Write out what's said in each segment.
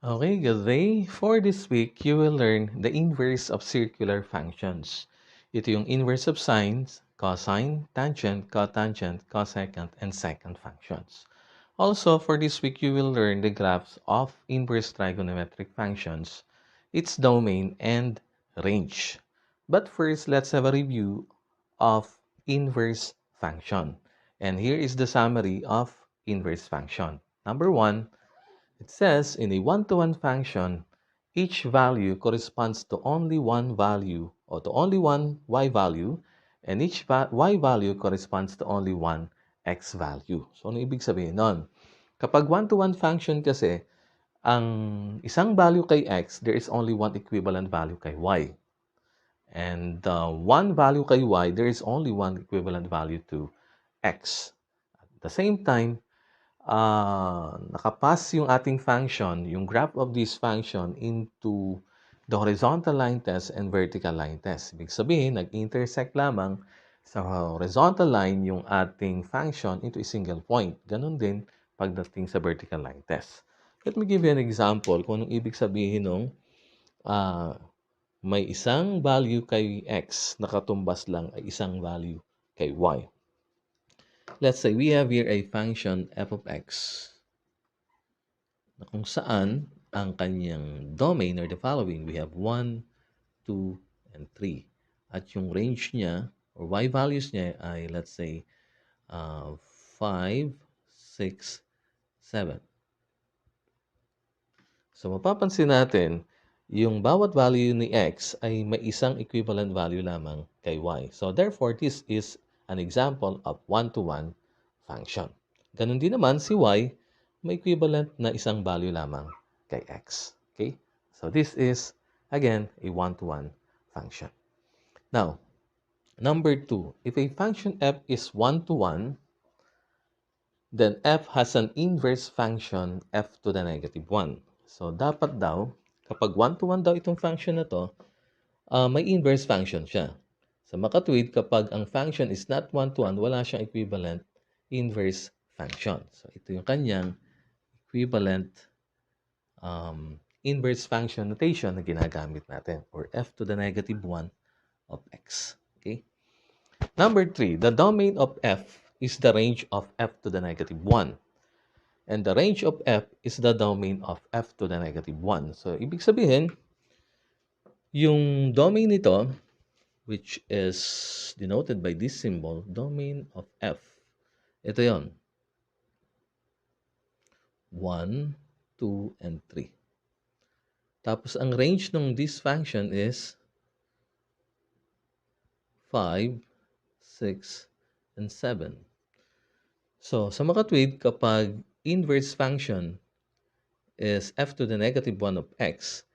Okay, good day. For this week, you will learn the inverse of circular functions. Ito yung inverse of sines, cosine, tangent, cotangent, cosecant, and secant functions. Also, for this week, you will learn the graphs of inverse trigonometric functions, its domain, and range. But first, let's have a review of inverse function. And here is the summary of inverse function. Number one, it says in a one-to-one function, each value corresponds to only one value or to only one y value, and each y value corresponds to only one x value. So, ano ibig sabihin nun? Kapag one-to-one function kasi, ang isang value kay x, there is only one equivalent value kay y. And one value kay y, there is only one equivalent value to x. At the same time, nakapass yung ating function, yung graph of this function into the horizontal line test and vertical line test. Ibig sabihin, nag-intersect lamang sa horizontal line yung ating function into a single point. Ganon din pagdating sa vertical line test. Let me give you an example kung anong ibig sabihin ng may isang value kay x, nakatumbas lang ay isang value kay y. Let's say we have here a function f of x na kung saan ang kanyang domain are the following. We have 1, 2, and 3. At yung range niya or y values niya ay let's say 5, 6, 7. So mapapansin natin, yung bawat value ni x ay may isang equivalent value lamang kay y. So therefore, this is an example of one-to-one function. Ganun din naman si y, may equivalent na isang value lamang kay x. Okay? So this is, again, a one-to-one function. Now, number 2, if a function f is one-to-one, then f has an inverse function f to the negative 1. So, dapat daw, kapag one-to-one daw itong function na to, may inverse function siya. Sa makatwid, kapag ang function is not one-to-one, wala siyang equivalent inverse function. So, ito yung kanyang equivalent inverse function notation na ginagamit natin, or f to the negative 1 of x. Okay? Number 3, the domain of f is the range of f to the negative 1. And the range of f is the domain of f to the negative 1. So, ibig sabihin, yung domain nito, which is denoted by this symbol, domain of f. Ito yon 1, 2, and 3. Tapos, ang range ng this function is 5, 6, and 7. So, sa makatwid, kapag inverse function is f to the negative 1 of x,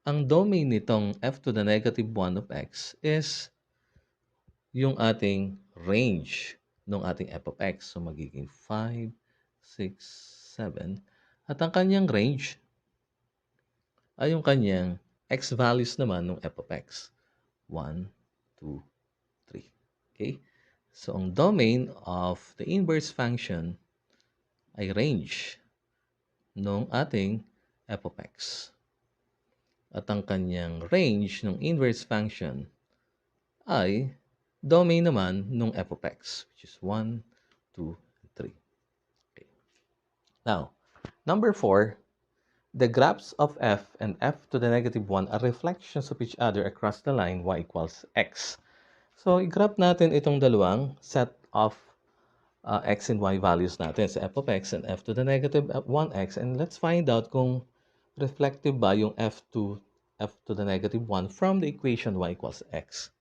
ang domain nitong f to the negative 1 of x is yung ating range ng ating f of x. So, magiging 5, 6, 7. At ang kanyang range ay yung kanyang x values naman ng f of x. 1, 2, 3. Okay? So, ang domain of the inverse function ay range ng ating f of x. At ang kanyang range ng inverse function ay domain naman ng f of x, which is 1, 2, and 3. Okay. Now, number 4, the graphs of f and f to the negative 1 are reflections of each other across the line y equals x. So, i-graph natin itong dalawang set of x and y values natin sa f of x and f to the negative 1x, and let's find out kung reflective ba yung f to the negative 1 from the equation y equals x.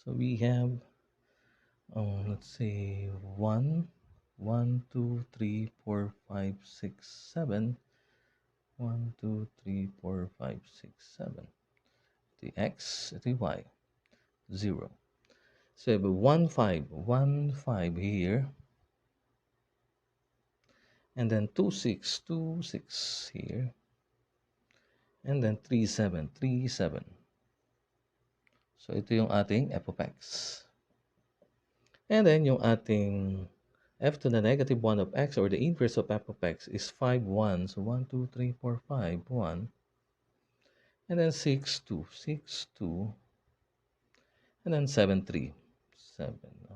So we have, let's say 1, 1, 2, 3, 4, 5, 6, 7. 1, 2, 3, 4, 5, 6, 7. The x, the y, 0. So we have 1, 5, 1, 5 here. And then 2, 6, 2, 6 here. And then 3, 7, 3, 7. So ito yung ating f of x. And then yung ating f to the negative 1 of x, or the inverse of f of x, is 5, 1. So 1, 2, 3, 4, 5, 1. And then 6, 2, 6, 2. And then 7, 3. 7.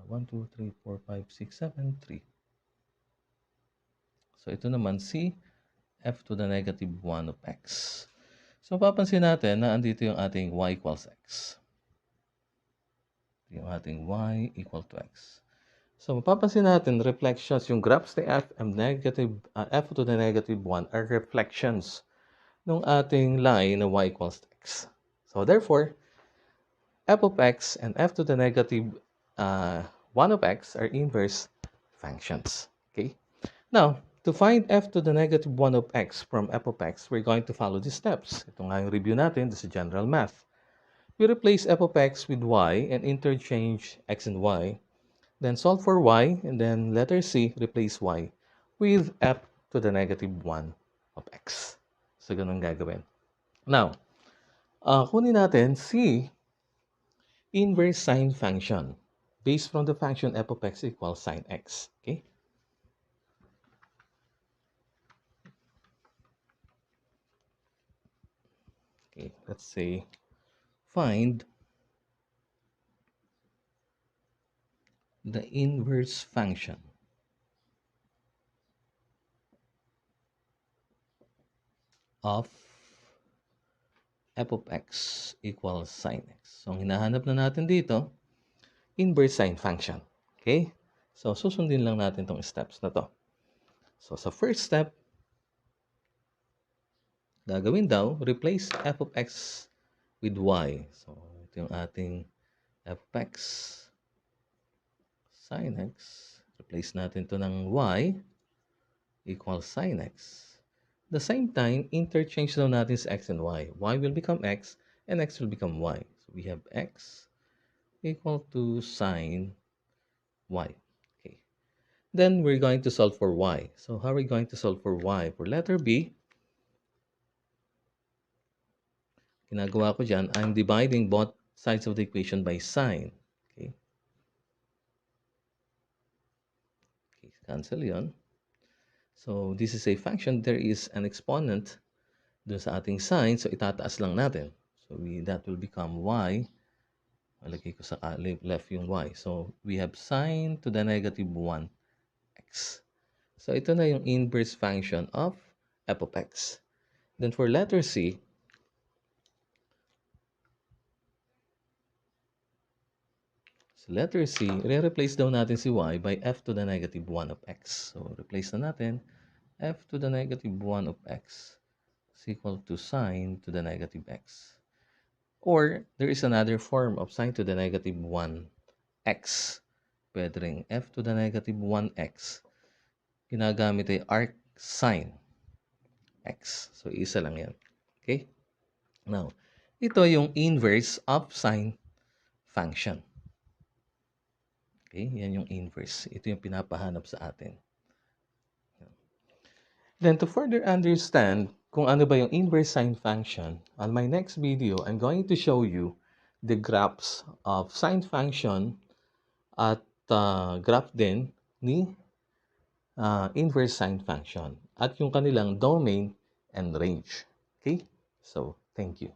1, 2, 3, 4, 5, 6, 7, 3. So ito naman si f to the negative 1 of x. So papansin natin na andito yung ating y equals x. Yung ating y equal to x. So mapapansin natin, reflections, yung graphs ni f and negative, f to the negative 1 are reflections ng ating line na y equals x. So therefore, f of x and f to the negative 1 of x are inverse functions. Okay? Now, to find f to the negative 1 of x from f of x, we're going to follow these steps. Ito nga yung review natin. This is general math. We replace f of x with y and interchange x and y. Then solve for y, and then letter C, replace y with f to the negative 1 of x. So, ganun gagawin. Now, kunin natin si inverse sine function based from the function f of x equals sine x. Okay? Okay, let's say find the inverse function of f of x equals sine x. So, ang hinahanap na natin dito, inverse sine function. Okay? So, susundin lang natin tong steps na to. So, sa first step, gagawin daw, replace f of x with y. So, ito yung ating f of x sin x. Replace natin to ng y equals sin x. At the same time, interchange daw natin sa x and y. Y will become x and x will become y. So, we have x equal to sine y. Okay. Then, we're going to solve for y. So, how are we going to solve for y? For letter B, ginagawa ko dyan, I'm dividing both sides of the equation by sine. Okay. Okay, cancel yon. So, this is a function. There is an exponent dun sa ating sine. So, itataas lang natin. So, that will become y. Malagay ko sa left yung y. So, we have sine to the negative 1 x. So, ito na yung inverse function of f of x. Then, for letter C, letter C, re-replace daw natin si y by f to the negative 1 of x. So, replace na natin. F to the negative 1 of x is equal to sine to the negative x. Or, there is another form of sine to the negative 1x. Pwede rin f to the negative 1x. Ginagamit ay arc sine x. So, isa lang yan. Okay? Now, ito yung inverse of sine function. Okay? Yan yung inverse. Ito yung pinapahanap sa atin. Then, to further understand kung ano ba yung inverse sine function, on my next video, I'm going to show you the graphs of sine function at graph din ni inverse sine function at yung kanilang domain and range. Okay? So, thank you.